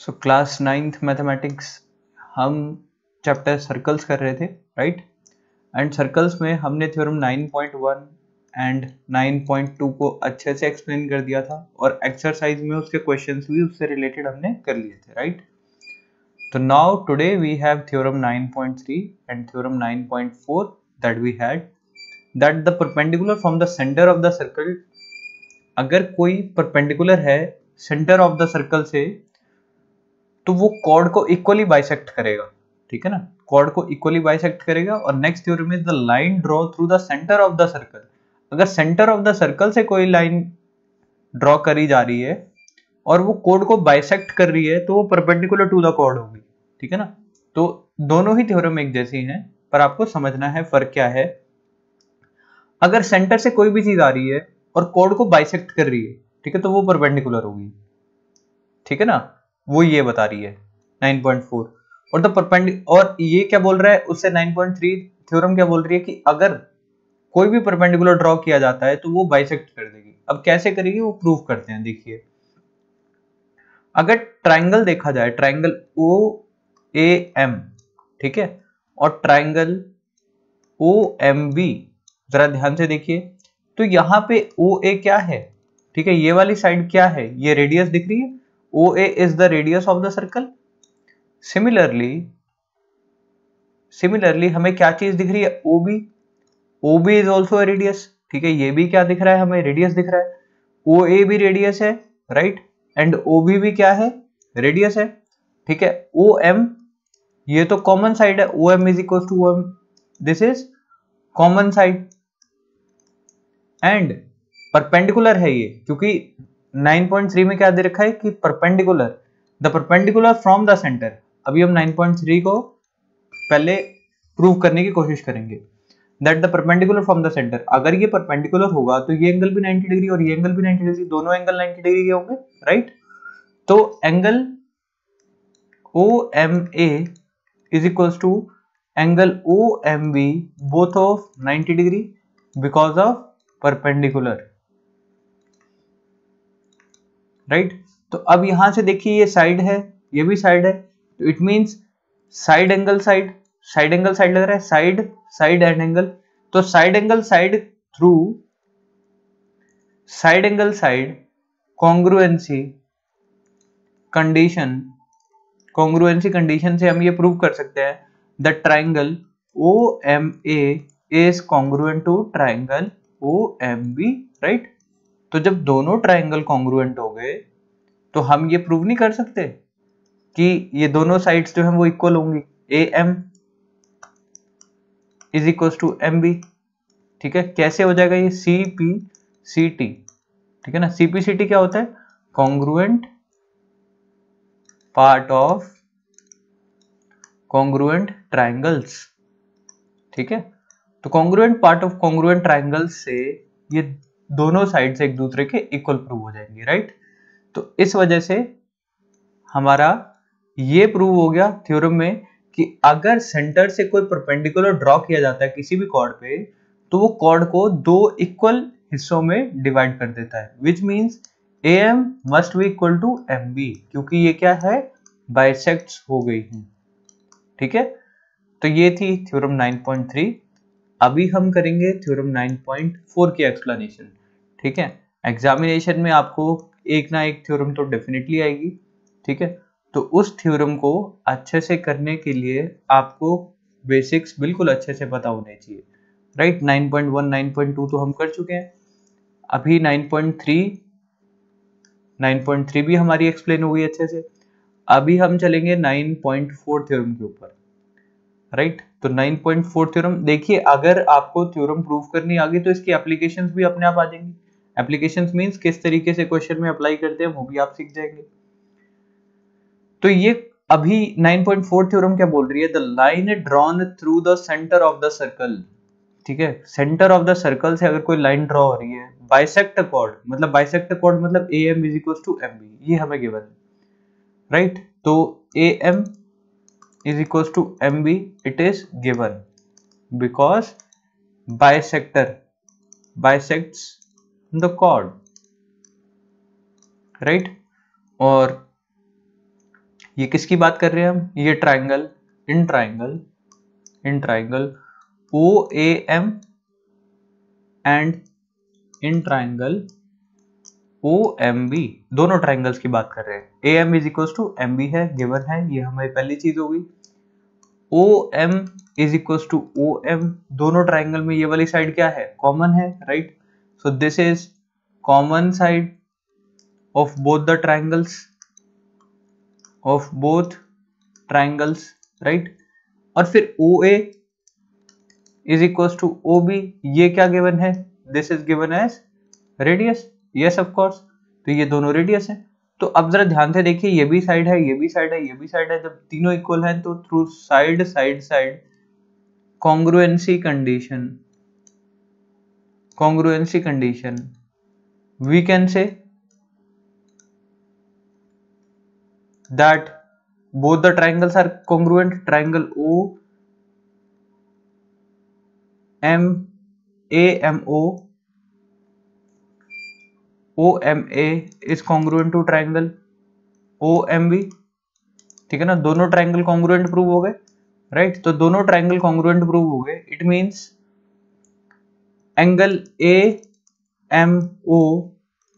So class 9th mathematics हम chapter circles कर रहे थे, राइट। एंड सर्कल्स में हमने थ्योरम 9.1 एंड 9.2 को अच्छे से एक्सप्लेन कर दिया था और एक्सरसाइज में उसके क्वेश्चंस भी उससे रिलेटेड हमने कर लिए थे, राइट। तो now today we have theorem 9.3 and theorem 9.4 that we had that the perpendicular from the centre of the circle, अगर कोई परपेंडिकुलर है सेंटर ऑफ द सर्कल से तो वो कॉर्ड को इक्वली बाइसेक्ट करेगा, ठीक है ना। कॉर्ड को इक्वली बाइसेक्ट करेगा। और next theorem is the line draw through the centre of the circle. अगर सेंटर ऑफ द सर्कल से कोई लाइन ड्रॉ करी जा रही है और वो कॉर्ड को बाइसेक्ट कर रही है तो वो परपेंडिकुलर टू द कॉर्ड होगी, ठीक है ना। तो दोनों ही थ्योरम एक जैसी हैं, पर आपको समझना है फर्क क्या है। अगर सेंटर से कोई भी चीज आ रही है और कॉर्ड को बाइसेक्ट कर रही है, ठीक है, तो वो परपेंडिकुलर होगी, ठीक है ना। वो ये बता रही है 9.4। और द और ये क्या बोल रहा है उससे 9.3 थ्योरम क्या बोल रही है कि अगर कोई भी परपेंडिकुलर ड्रॉ किया जाता है तो वो बाइसेक्ट कर देगी। अब कैसे करेगी वो प्रूव करते हैं। देखिए, अगर ट्राइंगल देखा जाए, ट्राइंगल ओ ए एम, ठीक है, और ट्राइंगल ओ एम बी, जरा ध्यान से देखिए। तो यहां पे ओ ए क्या है, ठीक है, ये वाली साइड क्या है, ये रेडियस दिख रही है। OA is the radius of the circle. Similarly हमें क्या चीज दिख रही है, OB. OB is also a radius, ठीक है, ये भी क्या दिख रहा है, हमें रेडियस दिख रहा है। OA भी रेडियस है, राइट, एंड OB भी क्या है, रेडियस है, ठीक है। OM ये तो कॉमन साइड है, OM is equals to OM, this is common side and perpendicular है ये, क्योंकि 9.3 में क्या दे रखा है कि perpendicular, the perpendicular from the centre. अभी हम 9.3 को पहले प्रूव करने की कोशिश करेंगे that the perpendicular from the centre. अगर ये परपेंडिकुलर होगा तो ये एंगल भी 90 डिग्री और ये एंगल भी 90 डिग्री, दोनों एंगल 90 डिग्री के होंगे, राइट। तो angle OMA is equals to angle OMB both of 90 degree because of perpendicular, right. तो अब यहां से देखिए ये साइड है, ये भी साइड है, तो it means side angle side, side angle side लग रहा है, साइड साइड एंड एंगल। तो side angle side through side angle side congruency condition, congruency condition से हम ये प्रूव कर सकते हैं the triangle OMA is congruent to triangle OMB, right. तो जब दोनों ट्राइंगल कॉन्ग्रुएंट हो गए तो हम ये प्रूव नहीं कर सकते कि ये दोनों साइड्स जो हैं वो इक्वल होंगी। AM is equal to MB, ठीक है। कैसे हो जाएगा ये, CPCT, ठीक है ना। CPCT क्या होता है, congruent part of congruent triangles, ठीक है। तो congruent part of congruent triangles से ये दोनों साइड्स एक दूसरे के इक्वल प्रूव हो जाएंगे, राइट। तो इस वजह से हमारा ये प्रूव हो गया थ्योरम में कि अगर सेंटर से कोई परपेंडिकुलर ड्रॉ किया जाता है किसी भी कॉर्ड पे तो वो कॉर्ड को दो इक्वल हिस्सों में डिवाइड कर देता है, which means AM must be equal to MB, क्योंकि ये क्या है, बाइसेक्ट्स हो गई हैं, ठीक है। तो ये थी थ्योरम 9.3। अभी हम करेंगे थ्योरम 9.4 की एक्सप्लेनेशन, ठीक है। एग्जामिनेशन में आपको एक ना एक थ्योरम तो डेफिनेटली आएगी, ठीक है। तो उस थ्योरम को अच्छे से करने के लिए आपको बेसिक्स बिल्कुल अच्छे से पता होने चाहिए, राइट। 9.1 9.2 तो हम कर चुके हैं, अभी 9.3 भी हमारी एक्सप्लेन हो गई अच्छे से। अभी हम चलेंगे 9.4 थ्योरम के ऊपर, राइट। तो 9.4 थ्योरम देखिए, अगर आपको थ्योरम प्रूव करनी आ गई तो इसकी एप्लीकेशंस भी अपने आप आ जाएंगी। एप्लीकेशंस मींस किस तरीके से क्वेश्चन में अप्लाई करते हैं वो भी आप सीख जाएंगे। तो ये अभी 9.4 थ्योरम क्या बोल रही है, the line drawn through the centre of the circle, ठीक है। सेंटर ऑफ द सर्कल से अगर कोई लाइन ड्रॉ हो रही है, बाइसेक्ट कॉर्ड मतलब बाइसेक्ट कॉर्ड मतलब AM is equal to MB, ये हमें गिवन है, राइट। तो AM is equals to MB, it is given because bisector bisects the chord, right। और ये किसकी बात कर रहे हैं हम, ये triangle, in triangle OAM and in triangle OMB, दोनों ट्राइंगल्स की बात कर रहे हैं। AM is equal to MB है, गिवन है, ये हमारी पहली चीज होगी। OM is equal to OM, दोनों ट्राइंगल में ये वाली साइड क्या है, कॉमन है, right. So this is common side of both the triangles, right. और फिर OA is equal to OB, ये क्या गिवन है, this is given as radius, yes of course, तो ये दोनों रेडियस है। तो अब जरा ध्यान से देखिए, ये भी साइड है, ये भी साइड है, ये भी साइड है, जब तीनों इक्वल हैं तो through side congruency condition we can say that both the triangles are congruent. Triangle OMA is congruent to triangle OMB, ठीक है ना, दोनों ट्राइंगल कॉन्ग्रुएंट प्रूव हो गए, राइट। तो दोनों ट्राइंगल कॉन्ग्रुएंट प्रूव हो गए, it means angle AMO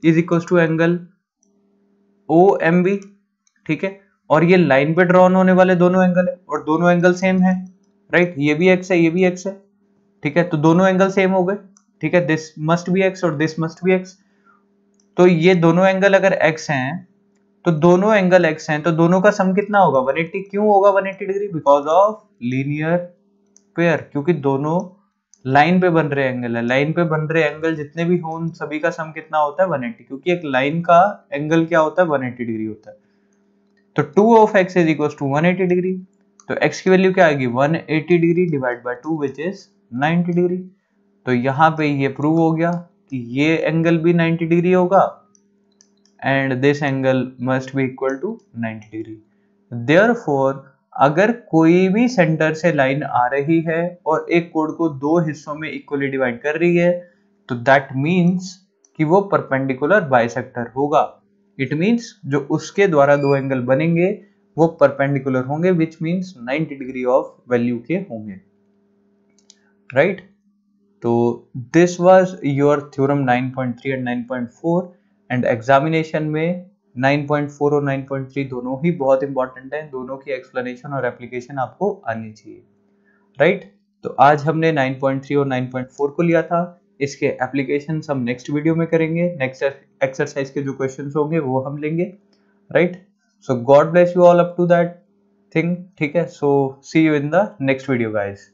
is equal to angle OMB, ठीक है। और ये लाइन पे ड्रॉन होने वाले दोनों एंगल है, और दोनों एंगल सेम है, राइट। ये भी x है, ये भी x है, ठीक है, तो दोनों एंगल सेम हो गए, ठीक है। दिस मस्ट बी x और दिस मस्ट बी x, तो ये दोनों एंगल अगर x हैं तो दोनों एंगल x हैं, तो दोनों का सम कितना होगा, 180। क्यों होगा 180 degree, because of linear pair, क्योंकि दोनों लाइन पे बन रहे एंगल है, लाइन पे बन रहे एंगल जितने भी हों सभी का सम कितना होता है 180, क्योंकि एक लाइन का एंगल क्या होता है 180 डिग्री होता है। तो 2 of x is equal to 180 degree, तो x की वैल्यू क्या आएगी 180 degree divide by 2 which is 90 degree. तो यहाँ पे ये प्रूव हो गया कि ये एंगल भी 90 डिग्री होगा and this angle must be equal to 90 degree. Therefore अगर कोई भी सेंटर से लाइन आ रही है और एक कोड को दो हिस्सों में इक्वली डिवाइड कर रही है, तो दैट मीन्स कि वो परपेंडिकुलर बाइसेक्टर होगा। इट मीन्स जो उसके द्वारा दो एंगल बनेंगे वो परपेंडिकुलर होंगे, which means 90 degree of value के होंगे, राइट। तो this was your theorem 9.3 and 9.4 and examination में 9.4 और 9.3 दोनों ही बहुत इंपॉर्टेंट है, दोनों की एक्सप्लेनेशन और एप्लीकेशन आपको आनी चाहिए, राइट। तो आज हमने 9.3 और 9.4 को लिया था, इसके एप्लीकेशन हम नेक्स्ट वीडियो में करेंगे, नेक्स्ट एक्सरसाइज के जो क्वेश्चंस होंगे वो हम लेंगे, right. So God bless you all up to that thing, ठीक है। So see you in the next video guys.